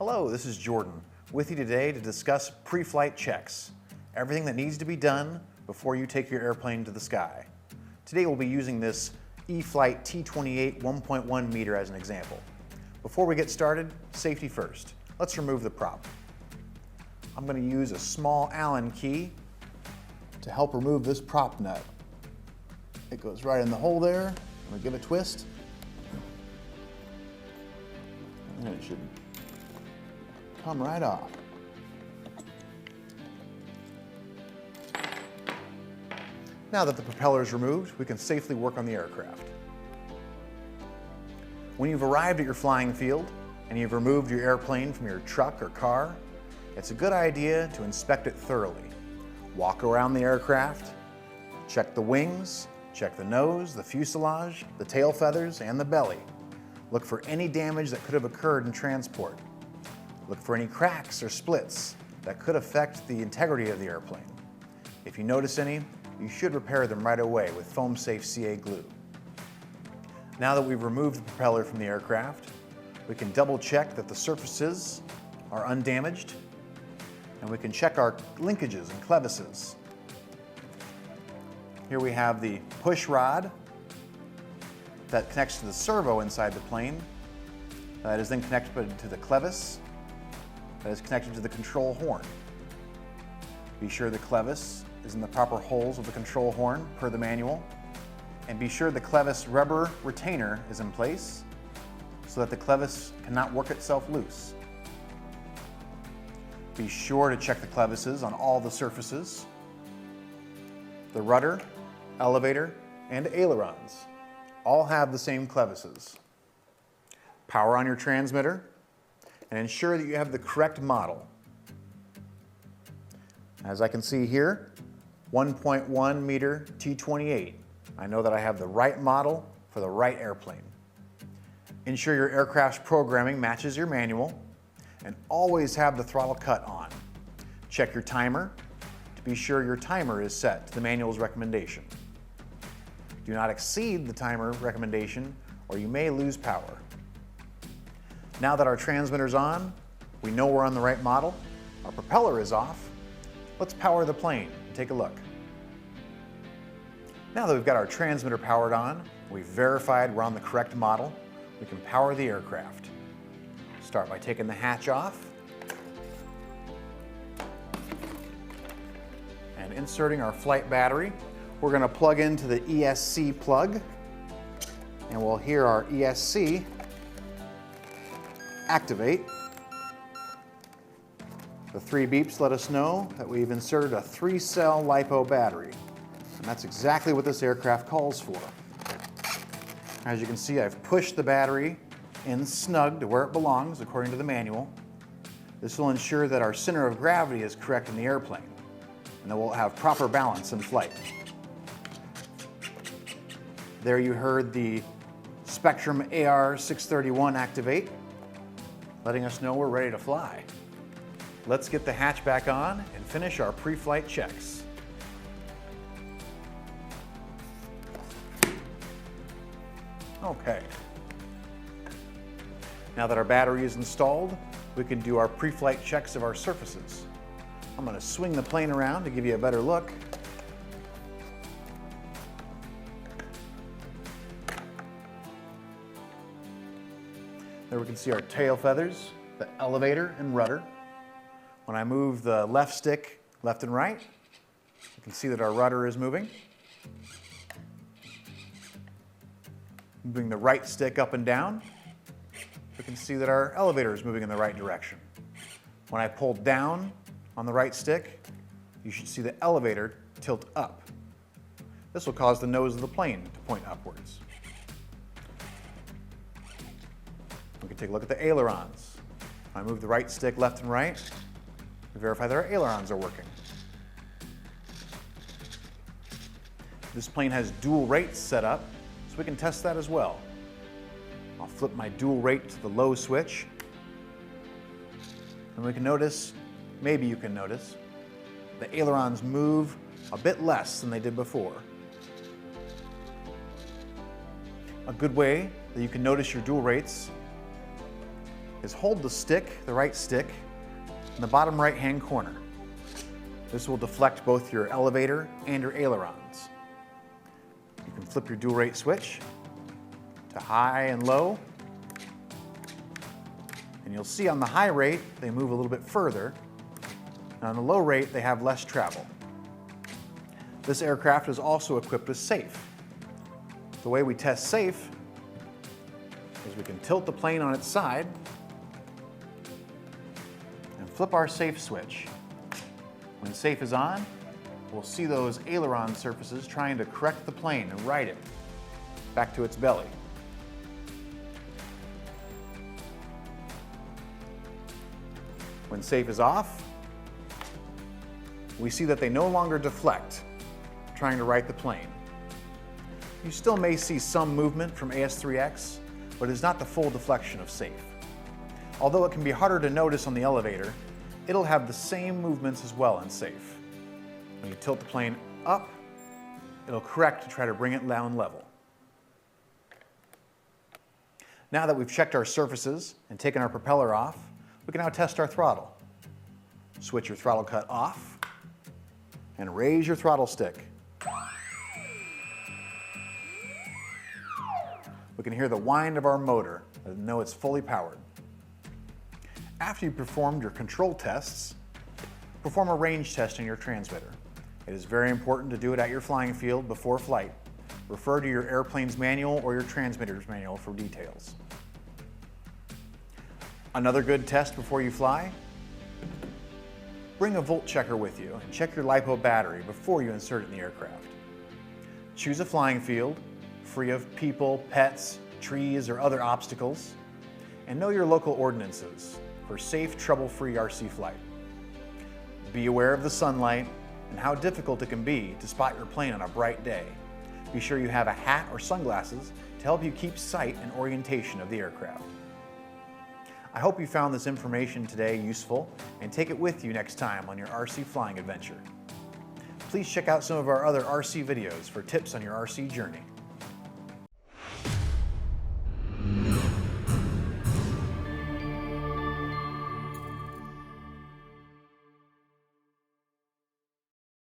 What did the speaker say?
Hello, this is Jordan with you today to discuss pre-flight checks, everything that needs to be done before you take your airplane to the sky. Today we'll be using this E-Flite T28 1.1 meter as an example. Before we get started, safety first. Let's remove the prop. I'm going to use a small Allen key to help remove this prop nut. It goes right in the hole there. I'm going to give it a twist. And it should come right off. Now that the propeller is removed, we can safely work on the aircraft. When you've arrived at your flying field and you've removed your airplane from your truck or car, it's a good idea to inspect it thoroughly. Walk around the aircraft, check the wings, check the nose, the fuselage, the tail feathers, and the belly. Look for any damage that could have occurred in transport. Look for any cracks or splits that could affect the integrity of the airplane. If you notice any, you should repair them right away with foam-safe CA glue. Now that we've removed the propeller from the aircraft, we can double check that the surfaces are undamaged, and we can check our linkages and clevises. Here we have the push rod that connects to the servo inside the plane, that is then connected to the clevis, that is connected to the control horn. Be sure the clevis is in the proper holes of the control horn per the manual, and be sure the clevis rubber retainer is in place so that the clevis cannot work itself loose. Be sure to check the clevises on all the surfaces, the rudder, elevator, and ailerons. All have the same clevises. Power on your transmitter and ensure that you have the correct model. As I can see here, 1.1 meter T28. I know that I have the right model for the right airplane. Ensure your aircraft's programming matches your manual and always have the throttle cut on. Check your timer to be sure your timer is set to the manual's recommendation. Do not exceed the timer recommendation or you may lose power. Now that our transmitter's on, we know we're on the right model, our propeller is off, let's power the plane and take a look. Now that we've got our transmitter powered on, we've verified we're on the correct model, we can power the aircraft. Start by taking the hatch off and inserting our flight battery. We're going to plug into the ESC plug and we'll hear our ESC activate. The 3 beeps let us know that we've inserted a 3-cell LiPo battery, and that's exactly what this aircraft calls for. As you can see, I've pushed the battery in snug to where it belongs according to the manual. This will ensure that our center of gravity is correct in the airplane, and that we'll have proper balance in flight. There you heard the Spectrum AR631 activate, letting us know we're ready to fly. Let's get the hatch back on and finish our pre-flight checks. Okay. Now that our battery is installed, we can do our pre-flight checks of our surfaces. I'm going to swing the plane around to give you a better look. There we can see our tail feathers, the elevator and rudder. When I move the left stick left and right, you can see that our rudder is moving. Moving the right stick up and down, we can see that our elevator is moving in the right direction. When I pull down on the right stick, you should see the elevator tilt up. This will cause the nose of the plane to point upwards. We can take a look at the ailerons. If I move the right stick left and right, we verify that our ailerons are working. This plane has dual rates set up, so we can test that as well. I'll flip my dual rate to the low switch, and we can notice, maybe you can notice, the ailerons move a bit less than they did before. A good way that you can notice your dual rates is hold the stick, the right stick, in the bottom right-hand corner. This will deflect both your elevator and your ailerons. You can flip your dual rate switch to high and low, and you'll see on the high rate they move a little bit further, and on the low rate they have less travel. This aircraft is also equipped with safe. The way we test safe is we can tilt the plane on its side and flip our safe switch. When safe is on, we'll see those aileron surfaces trying to correct the plane and right it back to its belly. When safe is off, we see that they no longer deflect, trying to right the plane. You still may see some movement from AS3X, but it is not the full deflection of safe. Although it can be harder to notice on the elevator, it'll have the same movements as well in safe. When you tilt the plane up, it'll correct to try to bring it down level. Now that we've checked our surfaces and taken our propeller off, we can now test our throttle. Switch your throttle cut off and raise your throttle stick. We can hear the whine of our motor and know it's fully powered. After you've performed your control tests, perform a range test in your transmitter. It is very important to do it at your flying field before flight. Refer to your airplane's manual or your transmitter's manual for details. Another good test before you fly? Bring a volt checker with you and check your LiPo battery before you insert it in the aircraft. Choose a flying field free of people, pets, trees, or other obstacles, and know your local ordinances for safe, trouble-free RC flight. Be aware of the sunlight and how difficult it can be to spot your plane on a bright day. Be sure you have a hat or sunglasses to help you keep sight and orientation of the aircraft. I hope you found this information today useful and take it with you next time on your RC flying adventure. Please check out some of our other RC videos for tips on your RC journey.